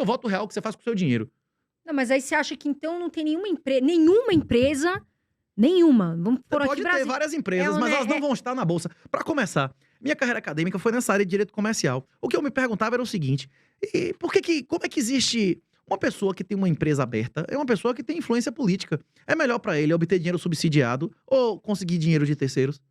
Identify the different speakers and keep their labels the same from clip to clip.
Speaker 1: seu voto real que você faz com o seu dinheiro.
Speaker 2: Não, mas aí você acha que então não tem nenhuma empresa, vamos
Speaker 1: Você
Speaker 2: por aqui
Speaker 1: pode ter
Speaker 2: Brasil.
Speaker 1: várias empresas, mas elas não vão estar na bolsa. Para começar, minha carreira acadêmica foi nessa área de direito comercial. O que eu me perguntava era o seguinte: como é que existe uma pessoa que tem uma empresa aberta? É uma pessoa que tem influência política. É melhor para ele obter dinheiro subsidiado ou conseguir dinheiro de terceiros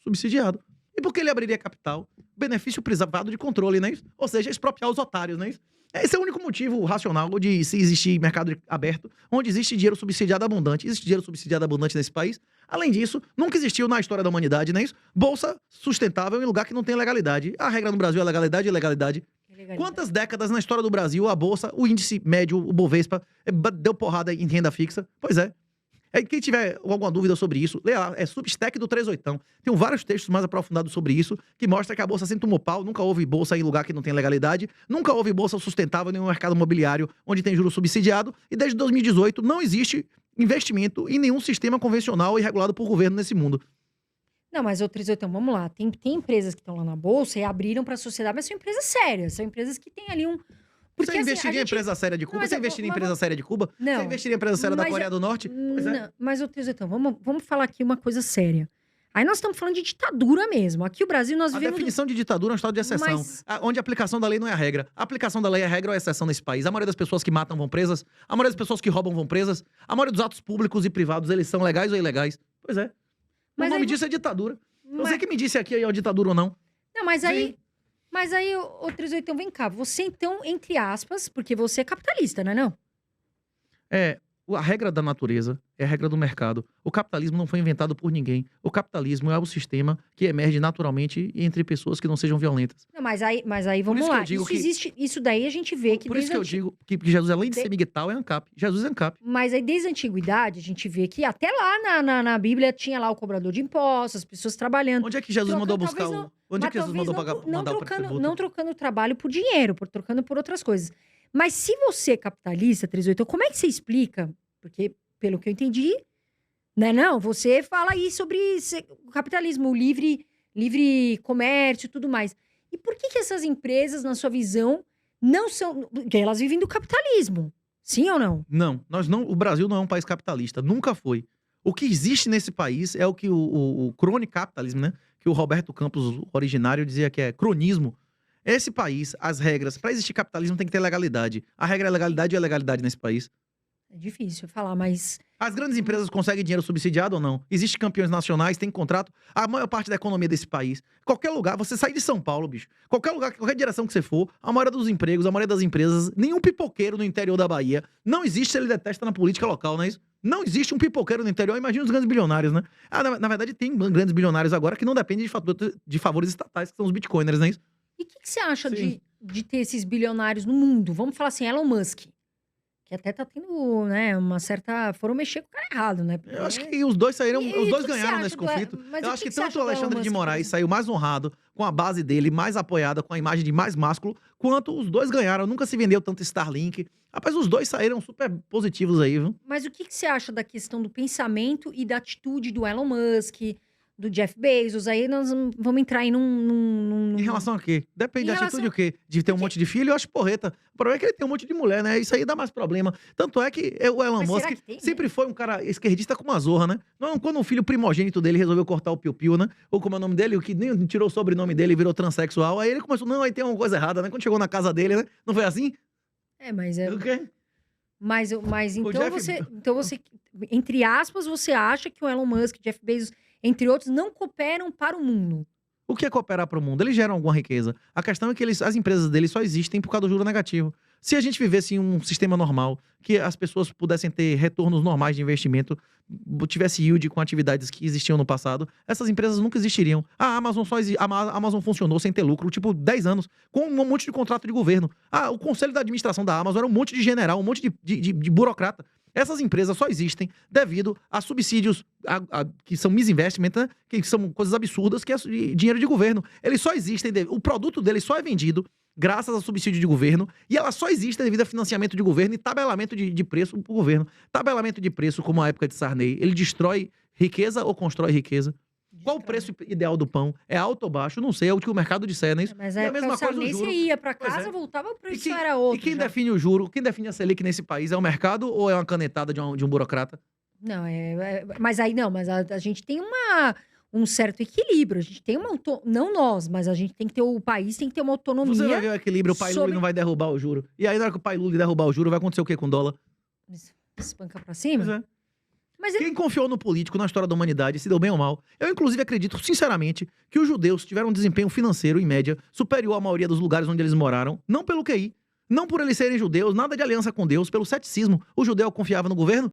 Speaker 1: subsidiado? E por que ele abriria capital? Benefício privado de controle, não é isso? Ou seja, expropriar os otários, não é isso? Esse é o único motivo racional de se existir mercado aberto, onde existe dinheiro subsidiado abundante. Existe dinheiro subsidiado abundante nesse país. Além disso, nunca existiu na história da humanidade, não é isso? Bolsa sustentável em lugar que não tem legalidade. A regra no Brasil é legalidade e ilegalidade. Quantas décadas na história do Brasil a Bolsa, o índice médio, o Bovespa, deu porrada em renda fixa? Pois é. Quem tiver alguma dúvida sobre isso, lê lá, é Substack do 38. Tem vários textos mais aprofundados sobre isso, que mostra que a Bolsa sempre tomou pau, nunca houve Bolsa em lugar que não tem legalidade, nunca houve Bolsa sustentável em um mercado imobiliário onde tem juros subsidiado, e desde 2018 não existe investimento em nenhum sistema convencional e regulado por governo nesse mundo.
Speaker 2: Não, mas, ô 38, vamos lá. Tem empresas que estão lá na Bolsa e abriram para a sociedade, mas são empresas sérias, são empresas que têm ali um...
Speaker 1: Você investiria em empresa séria de Cuba? Você investiria em empresa séria de Cuba?
Speaker 2: Não.
Speaker 1: Você investiria em empresa séria da Coreia do Norte? Pois é.
Speaker 2: Não, mas, ô 38, vamos falar aqui uma coisa séria. Aí nós estamos falando de ditadura mesmo. Aqui o Brasil nós vivemos...
Speaker 1: A definição de ditadura é um estado de exceção, onde a aplicação da lei não é a regra. A aplicação da lei é a regra ou é a exceção nesse país. A maioria das pessoas que matam vão presas, a maioria das pessoas que roubam vão presas, a maioria dos atos públicos e privados, eles são legais ou ilegais. Pois é. O nome disso é ditadura. Você que me disse aqui aí, é ditadura ou não.
Speaker 2: Não, mas aí... Mas aí, ô 38, vem cá. Você então, entre aspas, porque você é capitalista, não é não?
Speaker 1: A regra da natureza é a regra do mercado. O capitalismo não foi inventado por ninguém. O capitalismo é o sistema que emerge naturalmente entre pessoas que não sejam violentas.
Speaker 2: Não, mas aí vamos lá. Isso daí a gente vê que...
Speaker 1: Por isso que eu digo que Jesus, além de ser miguel, é ANCAP. Jesus é ANCAP.
Speaker 2: Mas aí, desde a antiguidade, a gente vê que até lá na Bíblia tinha lá o cobrador de impostos, as pessoas trabalhando.
Speaker 1: Onde é que Jesus mandou buscar o... Onde é que Jesus mandou mandar o tributo?
Speaker 2: Não trocando o trabalho por dinheiro, trocando por outras coisas. Mas se você é capitalista, 38, como é que você explica? Porque, pelo que eu entendi, né, você fala aí sobre o capitalismo, o livre comércio e tudo mais. E por que essas empresas, na sua visão, não são... Porque elas vivem do capitalismo. Sim ou não?
Speaker 1: Não, o Brasil não é um país capitalista, nunca foi. O que existe nesse país é o que o cronicapitalismo, né? Que o Roberto Campos, o originário, dizia que é cronismo. Esse país, as regras, para existir capitalismo tem que ter legalidade. A regra é legalidade e a legalidade nesse país.
Speaker 2: É difícil falar, mas...
Speaker 1: As grandes empresas conseguem dinheiro subsidiado ou não? Existem campeões nacionais, tem contrato. A maior parte da economia desse país. Qualquer lugar, você sai de São Paulo, bicho. Qualquer lugar, qualquer direção que você for, a maioria dos empregos, a maioria das empresas, nenhum pipoqueiro no interior da Bahia. Não existe, ele detesta na política local, não é isso? Não existe um pipoqueiro no interior. Imagina os grandes bilionários, né? Na verdade, tem grandes bilionários agora que não dependem de favores estatais, que são os bitcoiners, não é isso?
Speaker 2: E o que você acha de ter esses bilionários no mundo? Vamos falar assim, Elon Musk. Que até tá tendo, né, uma certa... Foram mexer com o cara errado, né?
Speaker 1: Eu acho que os dois saíram... Os dois ganharam nesse conflito. Eu acho que tanto o Alexandre de Moraes saiu mais honrado, com a base dele mais apoiada, com a imagem de mais másculo, quanto os dois ganharam. Nunca se vendeu tanto Starlink. Rapaz, os dois saíram super positivos aí, viu?
Speaker 2: Mas o que você acha da questão do pensamento e da atitude do Elon Musk, do Jeff Bezos? Aí nós vamos entrar aí num...
Speaker 1: Em relação a quê? Depende da atitude o quê? De ter um monte de filho, eu acho porreta. O problema é que ele tem um monte de mulher, né? Isso aí dá mais problema. Tanto é que o Elon Musk sempre foi um cara esquerdista com uma zorra, né? Não, quando o filho primogênito dele resolveu cortar o piu-piu, né? Ou como é o nome dele, o que nem tirou o sobrenome dele e virou transexual. Aí ele começou, não, aí tem uma coisa errada, né? Quando chegou na casa dele, né? Não foi assim?
Speaker 2: Mas é...
Speaker 1: O quê?
Speaker 2: Mas então você, entre aspas, você acha que o Elon Musk, Jeff Bezos, entre outros, não cooperam para o mundo?
Speaker 1: O que é cooperar para o mundo? Eles geram alguma riqueza. A questão é que as empresas deles só existem por causa do juro negativo. Se a gente vivesse em um sistema normal, que as pessoas pudessem ter retornos normais de investimento, tivesse yield com atividades que existiam no passado, essas empresas nunca existiriam. A Amazon a Amazon funcionou sem ter lucro, tipo, 10 anos, com um monte de contrato de governo. O conselho da administração da Amazon era um monte de general, um monte de burocrata. Essas empresas só existem devido a subsídios que são misinvestment, né? Que são coisas absurdas, que é dinheiro de governo. Eles só existem, o produto deles só é vendido graças a subsídio de governo, e ela só existe devido a financiamento de governo e tabelamento de preço para o governo. Tabelamento de preço, como a época de Sarney, ele destrói riqueza ou constrói riqueza? Qual o preço ideal do pão? É alto ou baixo? Não sei, é o que o mercado disser, não é isso?
Speaker 2: Mas
Speaker 1: E a
Speaker 2: é
Speaker 1: mesma coisa o
Speaker 2: nem
Speaker 1: juro.
Speaker 2: você ia pra
Speaker 1: Pois
Speaker 2: casa,
Speaker 1: é.
Speaker 2: voltava, o
Speaker 1: E
Speaker 2: preço
Speaker 1: quem,
Speaker 2: era outro.
Speaker 1: e quem
Speaker 2: já.
Speaker 1: define o juro, quem define a Selic nesse país é o mercado ou é uma canetada de um burocrata?
Speaker 2: Não, mas aí não, mas a gente tem um certo equilíbrio. A gente tem não nós, mas a gente tem que ter, o país tem que ter uma
Speaker 1: Você vai
Speaker 2: autonomia.
Speaker 1: ver o equilíbrio, o pai Lula
Speaker 2: sobre-
Speaker 1: não vai derrubar o juro. E aí, na hora que o pai Lula derrubar o juro, vai acontecer o quê com o dólar?
Speaker 2: Espanca pra cima.
Speaker 1: Pois é.
Speaker 2: Mas
Speaker 1: Quem confiou no político na história da humanidade, se deu bem ou mal. Eu, inclusive, acredito, sinceramente, que os judeus tiveram um desempenho financeiro, em média, superior à maioria dos lugares onde eles moraram, não pelo QI, não por eles serem judeus, nada de aliança com Deus, pelo ceticismo. O judeu confiava no governo?